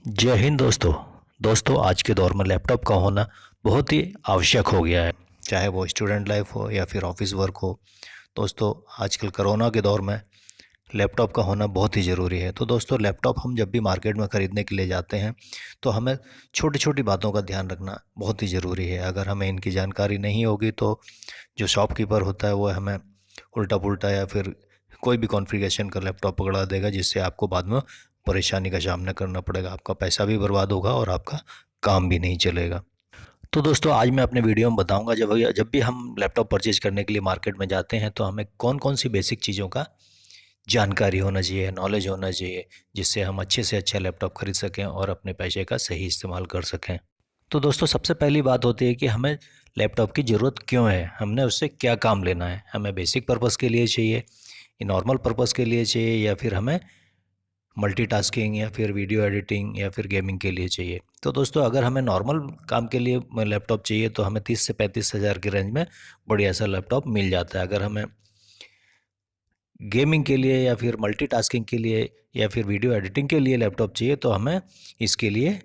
जय हिंद दोस्तों आज के दौर में लैपटॉप का होना बहुत ही आवश्यक हो गया है। चाहे वो स्टूडेंट लाइफ हो या फिर ऑफिस वर्क हो। दोस्तों आजकल कोरोना के दौर में लैपटॉप का होना बहुत ही ज़रूरी है। तो दोस्तों लैपटॉप हम जब भी मार्केट में ख़रीदने के लिए जाते हैं तो हमें छोटी छोटी बातों का ध्यान रखना बहुत ही ज़रूरी है। अगर हमें इनकी जानकारी नहीं होगी तो जो शॉपकीपर होता है वो हमें उल्टा पुल्टा या फिर कोई भी कॉन्फ़िगरेशन का लैपटॉप पकड़ा देगा, जिससे आपको बाद में परेशानी का सामना करना पड़ेगा। आपका पैसा भी बर्बाद होगा और आपका काम भी नहीं चलेगा। तो दोस्तों आज मैं अपने वीडियो में बताऊंगा जब जब भी हम लैपटॉप परचेज करने के लिए मार्केट में जाते हैं तो हमें कौन कौन सी बेसिक चीज़ों का जानकारी होना चाहिए, नॉलेज होना चाहिए, जिससे हम अच्छे से अच्छा लैपटॉप खरीद सकें और अपने पैसे का सही इस्तेमाल कर सकें। तो दोस्तों सबसे पहली बात होती है कि हमें लैपटॉप की ज़रूरत क्यों है, हमने उससे क्या काम लेना है। हमें बेसिक पर्पज़ के लिए चाहिए, नॉर्मल पर्पज़ के लिए चाहिए, या फिर हमें मल्टीटास्किंग या फिर वीडियो एडिटिंग या फिर गेमिंग के लिए चाहिए। तो दोस्तों अगर हमें नॉर्मल काम के लिए लैपटॉप चाहिए तो हमें 30 से 35 हज़ार की रेंज में बढ़िया सा लैपटॉप मिल जाता है। अगर हमें गेमिंग के लिए या फिर मल्टीटास्किंग के लिए या फिर वीडियो एडिटिंग के लिए लैपटॉप चाहिए तो हमें इसके लिए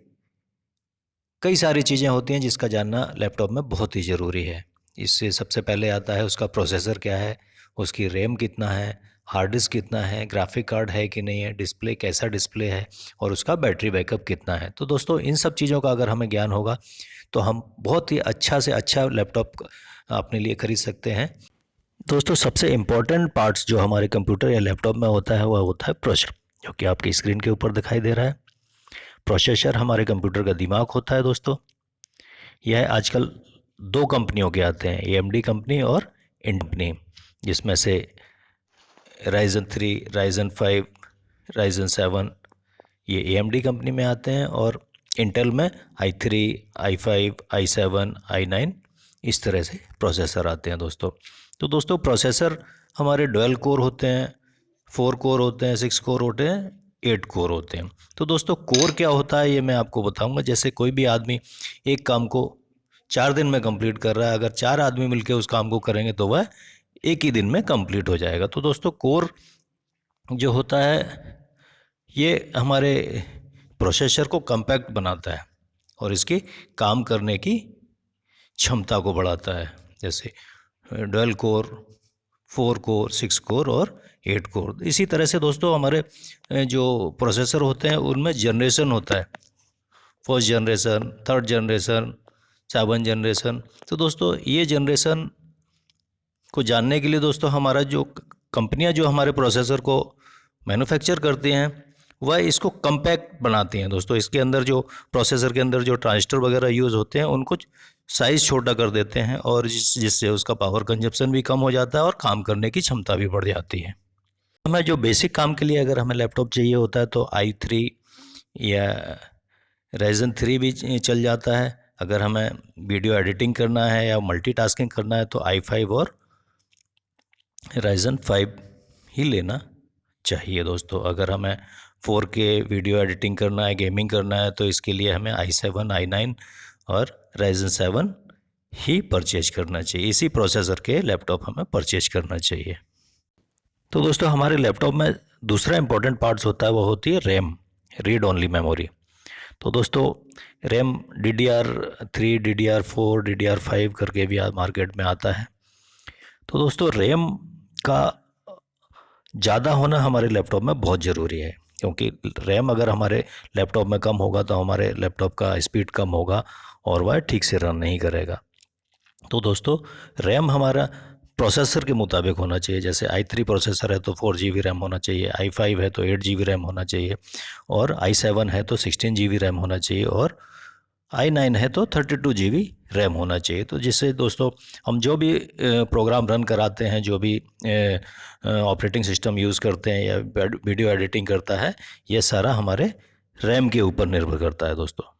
कई सारी चीज़ें होती हैं जिसका जानना लैपटॉप में बहुत ही ज़रूरी है। इससे सबसे पहले आता है उसका प्रोसेसर क्या है, उसकी रैम कितना है, हार्ड डिस्क कितना है, ग्राफिक कार्ड है कि नहीं है, डिस्प्ले कैसा डिस्प्ले है और उसका बैटरी बैकअप कितना है। तो दोस्तों इन सब चीज़ों का अगर हमें ज्ञान होगा तो हम बहुत ही अच्छा से अच्छा लैपटॉप अपने लिए खरीद सकते हैं। दोस्तों सबसे इम्पोर्टेंट पार्ट्स जो हमारे कंप्यूटर या लैपटॉप में होता है वह होता है प्रोसेसर, जो कि आपकी स्क्रीन के ऊपर दिखाई दे रहा है। प्रोसेसर हमारे कंप्यूटर का दिमाग होता है दोस्तों। यह आजकल दो कंपनियों के आते हैं, AMD कंपनी और इंटेल कंपनी, जिसमें से राइजन 3, राइजन 5, राइजन 7 ये AMD कंपनी में आते हैं और इंटेल में i3, i5, i7, i9 इस तरह से प्रोसेसर आते हैं दोस्तों। तो दोस्तों प्रोसेसर हमारे डुअल कोर होते हैं, 4 कोर होते हैं, 6 कोर होते हैं, 8 कोर होते हैं। तो दोस्तों कोर क्या होता है ये मैं आपको बताऊंगा। जैसे कोई भी आदमी एक काम को 4 दिन में कंप्लीट कर रहा है, अगर 4 आदमी मिलकर उस काम को करेंगे तो वह एक ही दिन में कंप्लीट हो जाएगा। तो दोस्तों कोर जो होता है ये हमारे प्रोसेसर को कम्पैक्ट बनाता है और इसकी काम करने की क्षमता को बढ़ाता है। जैसे डुअल कोर, 4 कोर, 6 कोर और 8 कोर। इसी तरह से दोस्तों हमारे जो प्रोसेसर होते हैं उनमें जनरेशन होता है, first generation, third generation, 7 generation. तो दोस्तों ये जनरेशन को जानने के लिए दोस्तों हमारा जो कंपनियां जो हमारे प्रोसेसर को मैन्युफैक्चर करती हैं वह इसको कम्पैक्ट बनाती हैं दोस्तों। इसके अंदर जो प्रोसेसर के अंदर जो ट्रांजिस्टर वगैरह यूज़ होते हैं उनको साइज़ छोटा कर देते हैं और जिससे उसका पावर कंजप्शन भी कम हो जाता है और काम करने की क्षमता भी बढ़ जाती है। हमें जो बेसिक काम के लिए अगर हमें लैपटॉप चाहिए होता है तो i3 या राइजन 3 भी चल जाता है। अगर हमें वीडियो एडिटिंग करना है या मल्टीटास्किंग करना है तो i5 और राइजन 5 ही लेना चाहिए दोस्तों। अगर हमें 4K वीडियो एडिटिंग करना है, गेमिंग करना है तो इसके लिए हमें i7, i9 और राइजन 7 ही परचेज करना चाहिए। इसी प्रोसेसर के लैपटॉप हमें परचेज करना चाहिए। तो दोस्तों हमारे लैपटॉप में दूसरा इंपॉर्टेंट पार्ट्स होता है वो होती है रैम, रीड ओनली मेमोरी। तो दोस्तों रैम DDR3, DDR4, DDR5 करके भी मार्केट में आता है। तो दोस्तों रैम का ज़्यादा होना हमारे लैपटॉप में बहुत ज़रूरी है, क्योंकि रैम अगर हमारे लैपटॉप में कम होगा तो हमारे लैपटॉप का स्पीड कम होगा और वह ठीक से रन नहीं करेगा। तो दोस्तों रैम हमारा प्रोसेसर के मुताबिक होना चाहिए। जैसे i3 प्रोसेसर है तो 4 GB रैम होना चाहिए, i5 है तो 8 GB रैम होना चाहिए और i7 है तो 16 GB रैम होना चाहिए और i9 है तो 32 GB रैम होना चाहिए। तो जिससे दोस्तों हम जो भी प्रोग्राम रन कराते हैं, जो भी ऑपरेटिंग सिस्टम यूज़ करते हैं या वीडियो एडिटिंग करता है, ये सारा हमारे रैम के ऊपर निर्भर करता है दोस्तों।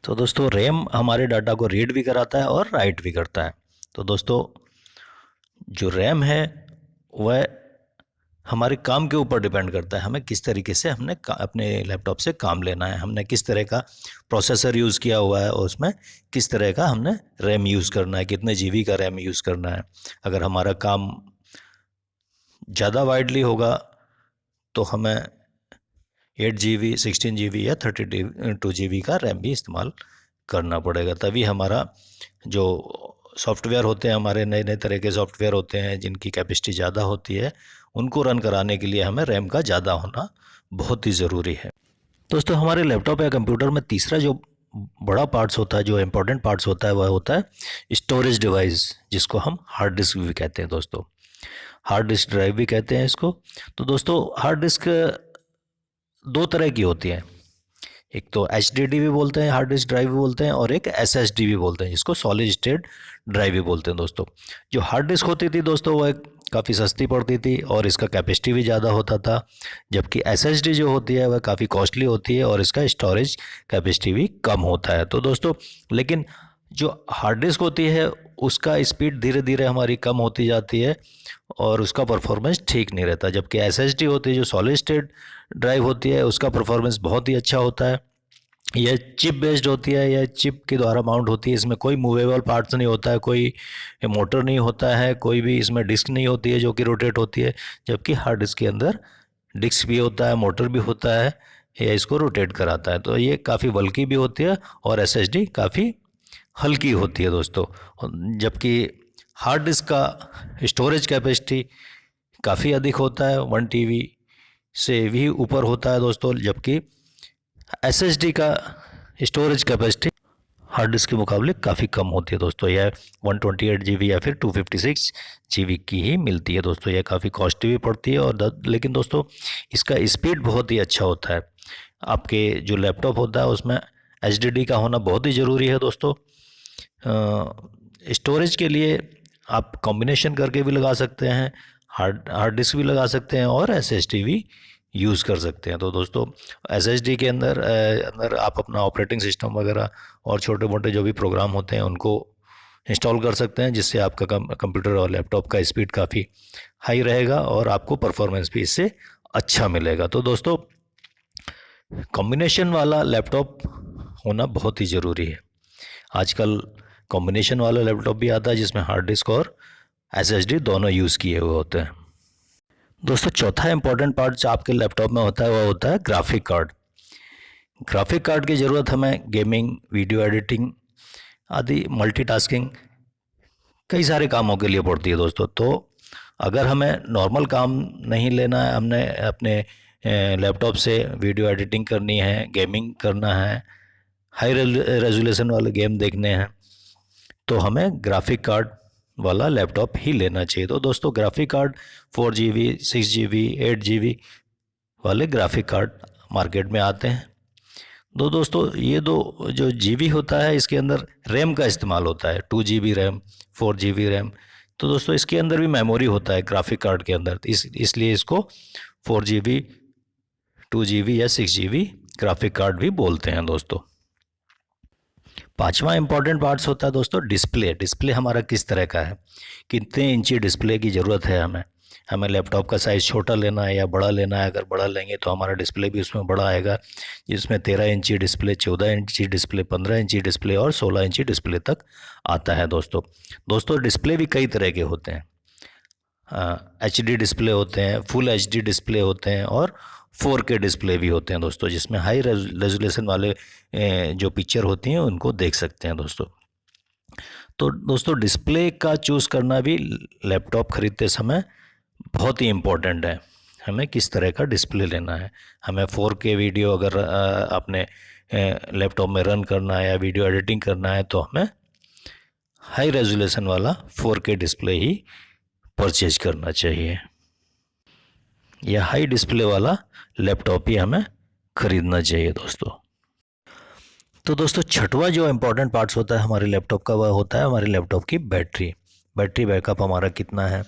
तो दोस्तों रैम हमारे डाटा को रीड भी कराता है और राइट भी करता है। तो दोस्तों जो रैम है वह हमारे काम के ऊपर डिपेंड करता है, हमें किस तरीके से हमने अपने लैपटॉप से काम लेना है, हमने किस तरह का प्रोसेसर यूज़ किया हुआ है और उसमें किस तरह का हमने रैम यूज़ करना है, कितने GB का रैम यूज़ करना है। अगर हमारा काम ज़्यादा वाइडली होगा तो हमें 8 GB 16 GB या 32 GB का रैम भी इस्तेमाल करना पड़ेगा, तभी हमारा जो सॉफ्टवेयर होते हैं, हमारे नए नए तरह के सॉफ्टवेयर होते हैं जिनकी कैपेसिटी ज़्यादा होती है, उनको रन कराने के लिए हमें रैम का ज़्यादा होना बहुत ही ज़रूरी है। दोस्तों, हमारे लैपटॉप या कंप्यूटर में तीसरा जो बड़ा पार्ट्स होता है, जो इम्पोर्टेंट पार्ट्स होता है, वह होता है स्टोरेज डिवाइस, जिसको हम हार्ड डिस्क भी कहते हैं दोस्तों। हार्ड डिस्क ड्राइव भी कहते हैं इसको। तो दोस्तों, हार्ड डिस्क दो तरह की होती है, एक तो HDD भी बोलते हैं, हार्ड डिस्क ड्राइव भी बोलते हैं, और एक SSD भी बोलते हैं, जिसको सॉलिड स्टेट ड्राइव भी बोलते हैं दोस्तों। जो हार्ड डिस्क होती थी दोस्तों, वह काफ़ी सस्ती पड़ती थी और इसका कैपेसिटी भी ज़्यादा होता था, जबकि SSD जो होती है वह काफ़ी कॉस्टली होती है और इसका स्टोरेज कैपेसिटी भी कम होता है। तो दोस्तों, लेकिन जो हार्ड डिस्क होती है उसका स्पीड धीरे धीरे हमारी कम होती जाती है और उसका परफॉर्मेंस ठीक नहीं रहता, जबकि SSD होती है, जो सॉलिड स्टेट ड्राइव होती है, उसका परफॉर्मेंस बहुत ही अच्छा होता है। यह चिप बेस्ड होती है, यह चिप के द्वारा माउंट होती है, इसमें कोई मूवेबल पार्ट्स नहीं होता है, कोई मोटर नहीं होता है, कोई भी इसमें डिस्क नहीं होती है जो कि रोटेट होती है, जबकि हार्ड डिस्क के अंदर डिस्क भी होता है, मोटर भी होता है, यह इसको रोटेट कराता है। तो ये काफ़ी बल्कि भी होती है और SSD काफ़ी हल्की होती है दोस्तों, जबकि हार्ड डिस्क का स्टोरेज कैपेसिटी काफ़ी अधिक होता है, 1 TB से भी ऊपर होता है दोस्तों, जबकि SSD का स्टोरेज कैपेसिटी हार्ड डिस्क के मुकाबले काफ़ी कम होती है दोस्तों। यह 128 GB या फिर 256 GB की ही मिलती है दोस्तों। यह काफ़ी कॉस्टली भी पड़ती है और लेकिन दोस्तों, इसका स्पीड बहुत ही अच्छा होता है। आपके जो लैपटॉप होता है उसमें HDD का होना बहुत ही ज़रूरी है दोस्तों। स्टोरेज के लिए आप कॉम्बिनेशन करके भी लगा सकते हैं, हार्ड डिस्क भी लगा सकते हैं और SSD भी यूज़ कर सकते हैं। तो दोस्तों, SSD के अंदर आप अपना ऑपरेटिंग सिस्टम वगैरह और छोटे मोटे जो भी प्रोग्राम होते हैं उनको इंस्टॉल कर सकते हैं, जिससे आपका कंप्यूटर और लैपटॉप का स्पीड काफ़ी हाई रहेगा और आपको परफॉर्मेंस भी इससे अच्छा मिलेगा। तो दोस्तों, कॉम्बिनेशन वाला लैपटॉप होना बहुत ही ज़रूरी है। आजकल कॉम्बिनेशन वाला लैपटॉप भी आता है जिसमें हार्ड डिस्क और SSD दोनों यूज़ किए हुए होते हैं। दोस्तों, चौथा इंपॉर्टेंट पार्ट जो आपके लैपटॉप में होता है वह होता है ग्राफिक कार्ड। ग्राफिक कार्ड की ज़रूरत हमें गेमिंग, वीडियो एडिटिंग आदि मल्टीटास्किंग कई सारे कामों के लिए पड़ती है दोस्तों। तो अगर हमें नॉर्मल काम नहीं लेना है, हमने अपने लैपटॉप से वीडियो एडिटिंग करनी है, गेमिंग करना है, हाई रेजोल्यूशन वाले गेम देखने हैं, तो हमें ग्राफिक कार्ड वाला लैपटॉप ही लेना चाहिए। तो दोस्तों, graphic card 4 GB 6 GB 8 GB वाले ग्राफिक कार्ड मार्केट में आते हैं। तो दोस्तों, ये दो जो GB होता है इसके अंदर रैम का इस्तेमाल होता है, 2 GB रैम 4 GB रैम। तो दोस्तों, इसके अंदर भी मेमोरी होता है ग्राफिक कार्ड के अंदर, इसलिए इसको 4 GB 2 GB या 6 GB ग्राफिक कार्ड भी बोलते हैं दोस्तों। पांचवा इंपॉर्टेंट पार्ट्स होता है दोस्तों डिस्प्ले। डिस्प्ले हमारा किस तरह का है, कितने इंची डिस्प्ले की ज़रूरत है हमें लैपटॉप का साइज़ छोटा लेना है या बड़ा लेना है। अगर बड़ा लेंगे तो हमारा डिस्प्ले भी उसमें बड़ा आएगा, जिसमें 13 इंची डिस्प्ले, 14 इंची डिस्प्ले, 15 इंची डिस्प्ले और 16 इंची डिस्प्ले तक आता है दोस्तों। डिस्प्ले भी कई तरह के होते हैं, HD डिस्प्ले होते हैं, फुल HD डिस्प्ले होते हैं और 4K डिस्प्ले भी होते हैं दोस्तों, जिसमें हाई रेजोल्यूशन वाले जो पिक्चर होती हैं उनको देख सकते हैं दोस्तों। तो दोस्तों, डिस्प्ले का चूज़ करना भी लैपटॉप खरीदते समय बहुत ही इम्पोर्टेंट है। हमें किस तरह का डिस्प्ले लेना है, हमें 4K वीडियो अगर अपने लैपटॉप में रन करना है या वीडियो एडिटिंग करना है तो हमें हाई रेजोल्यूशन वाला 4K डिस्प्ले ही परचेज करना चाहिए, या हाई डिस्प्ले वाला लैपटॉप ही हमें ख़रीदना चाहिए दोस्तों। तो दोस्तों, छठवां जो इम्पोर्टेंट पार्ट्स होता है हमारे लैपटॉप का, वह होता है हमारे लैपटॉप की बैटरी बैकअप हमारा कितना है,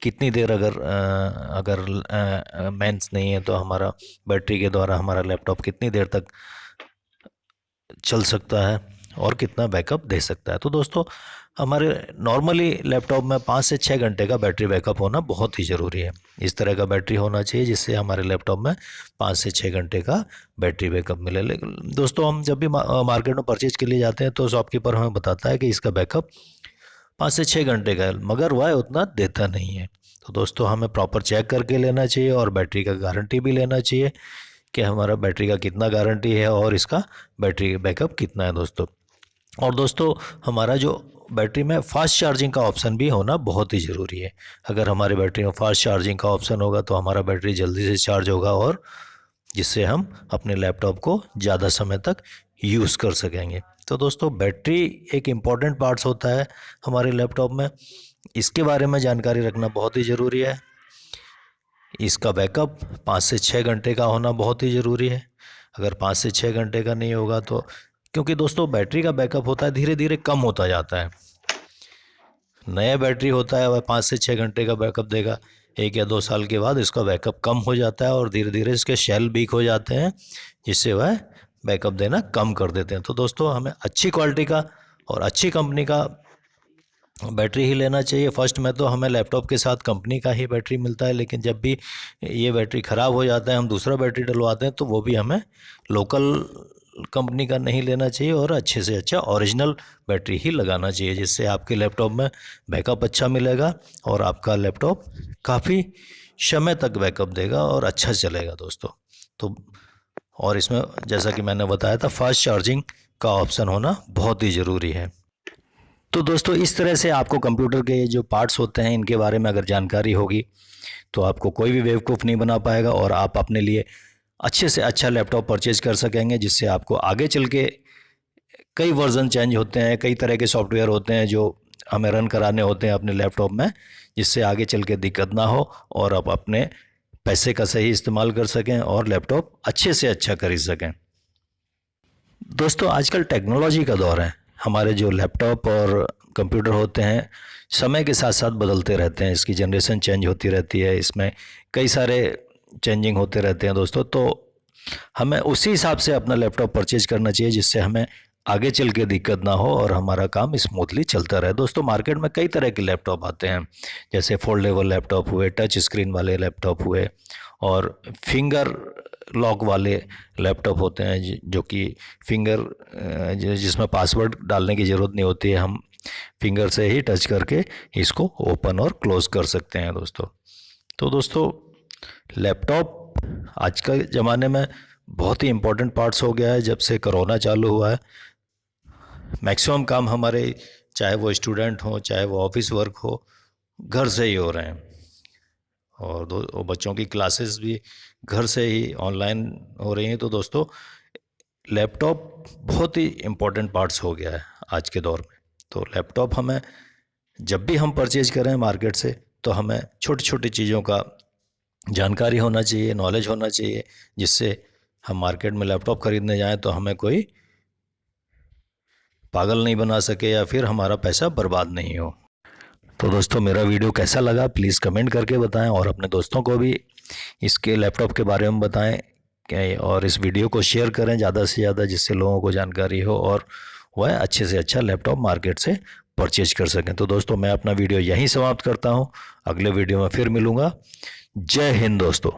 कितनी देर अगर मेंस नहीं है तो हमारा बैटरी के द्वारा हमारा लैपटॉप कितनी देर तक चल सकता है और कितना बैकअप दे सकता है। तो दोस्तों, हमारे नॉर्मली लैपटॉप में 5 से 6 घंटे का बैटरी बैकअप होना बहुत ही ज़रूरी है। इस तरह का बैटरी होना चाहिए जिससे हमारे लैपटॉप में 5 से 6 घंटे का बैटरी बैकअप मिले। लेकिन दोस्तों, हम जब भी मार्केट में परचेज के लिए जाते हैं तो शॉपकीपर हमें बताता है कि इसका बैकअप 5 से 6 घंटे का है, मगर वह उतना देता नहीं है। तो दोस्तों हमें प्रॉपर चेक करके लेना चाहिए और बैटरी का गारंटी भी लेना चाहिए कि हमारा बैटरी का कितना गारंटी है और इसका बैटरी बैकअप कितना है दोस्तों। और दोस्तों हमारा जो बैटरी में फास्ट चार्जिंग का ऑप्शन भी होना बहुत ही ज़रूरी है। अगर हमारी बैटरी में फास्ट चार्जिंग का ऑप्शन होगा तो हमारा बैटरी जल्दी से चार्ज होगा और जिससे हम अपने लैपटॉप को ज़्यादा समय तक यूज़ कर सकेंगे। तो दोस्तों बैटरी एक इम्पॉर्टेंट पार्ट्स होता है हमारे लैपटॉप में, इसके बारे में जानकारी रखना बहुत ही ज़रूरी है। इसका बैकअप 5 से 6 घंटे का होना बहुत ही ज़रूरी है। अगर 5 से 6 घंटे का नहीं होगा तो, क्योंकि दोस्तों बैटरी का बैकअप होता है धीरे धीरे कम होता जाता है। नया बैटरी होता है वह 5 से 6 घंटे का बैकअप देगा, 1 या 2 साल के बाद इसका बैकअप कम हो जाता है और धीरे धीरे इसके शेल वीक हो जाते हैं, जिससे वह बैकअप देना कम कर देते हैं। तो दोस्तों हमें अच्छी क्वालिटी का और अच्छी कंपनी का बैटरी ही लेना चाहिए। फर्स्ट में तो हमें लैपटॉप के साथ कंपनी का ही बैटरी मिलता है, लेकिन जब भी ये बैटरी ख़राब हो जाता है हम दूसरा बैटरी डलवाते हैं तो वो भी हमें लोकल कंपनी का नहीं लेना चाहिए और अच्छे से अच्छा ओरिजिनल बैटरी ही लगाना चाहिए, जिससे आपके लैपटॉप में बैकअप अच्छा मिलेगा और आपका लैपटॉप काफ़ी समय तक बैकअप देगा और अच्छा चलेगा दोस्तों। तो और इसमें जैसा कि मैंने बताया था फास्ट चार्जिंग का ऑप्शन होना बहुत ही ज़रूरी है। तो दोस्तों इस तरह से आपको कंप्यूटर के जो पार्ट्स होते हैं इनके बारे में अगर जानकारी होगी तो आपको कोई भी बेवकूफ़ नहीं बना पाएगा और आप अपने लिए अच्छे से अच्छा लैपटॉप परचेज कर सकेंगे, जिससे आपको आगे चल के कई वर्जन चेंज होते हैं, कई तरह के सॉफ्टवेयर होते हैं जो हमें रन कराने होते हैं अपने लैपटॉप में, जिससे आगे चल के दिक्कत ना हो और आप अपने पैसे का सही इस्तेमाल कर सकें और लैपटॉप अच्छे से अच्छा खरीद सकें। दोस्तों आजकल टेक्नोलॉजी का दौर है, हमारे जो लैपटॉप और कंप्यूटर होते हैं समय के साथ साथ बदलते रहते हैं, इसकी जनरेशन चेंज होती रहती है, इसमें कई सारे चेंजिंग होते रहते हैं दोस्तों। तो हमें उसी हिसाब से अपना लैपटॉप परचेज करना चाहिए जिससे हमें आगे चल के दिक्कत ना हो और हमारा काम स्मूथली चलता रहे। दोस्तों मार्केट में कई तरह के लैपटॉप आते हैं, जैसे फोल्डेबल लैपटॉप हुए, टच स्क्रीन वाले लैपटॉप हुए और फिंगर लॉक वाले लैपटॉप होते हैं जो कि फिंगर जिसमें पासवर्ड डालने की ज़रूरत नहीं होती है, हम फिंगर से ही टच करके इसको ओपन और क्लोज़ कर सकते हैं दोस्तों। तो दोस्तों लैपटॉप आज के ज़माने में बहुत ही इम्पोर्टेंट पार्ट्स हो गया है। जब से कोरोना चालू हुआ है मैक्सिमम काम हमारे, चाहे वो स्टूडेंट हो चाहे वो ऑफिस वर्क हो, घर से ही हो रहे हैं और बच्चों की क्लासेस भी घर से ही ऑनलाइन हो रही हैं। तो दोस्तों लैपटॉप बहुत ही इम्पोर्टेंट पार्ट्स हो गया है आज के दौर में। तो लैपटॉप हमें जब भी हम परचेज करें मार्केट से तो हमें छोटी छोटी चीज़ों का जानकारी होना चाहिए, नॉलेज होना चाहिए, जिससे हम मार्केट में लैपटॉप खरीदने जाएं तो हमें कोई पागल नहीं बना सके या फिर हमारा पैसा बर्बाद नहीं हो। तो दोस्तों मेरा वीडियो कैसा लगा प्लीज़ कमेंट करके बताएं और अपने दोस्तों को भी इसके लैपटॉप के बारे में बताएं और इस वीडियो को शेयर करें ज़्यादा से ज़्यादा, जिससे लोगों को जानकारी हो और वह अच्छे से अच्छा लैपटॉप मार्केट से परचेज कर सकें। तो दोस्तों मैं अपना वीडियो यहीं समाप्त करता हूं, अगले वीडियो में फिर मिलूँगा। जय हिंद दोस्तों।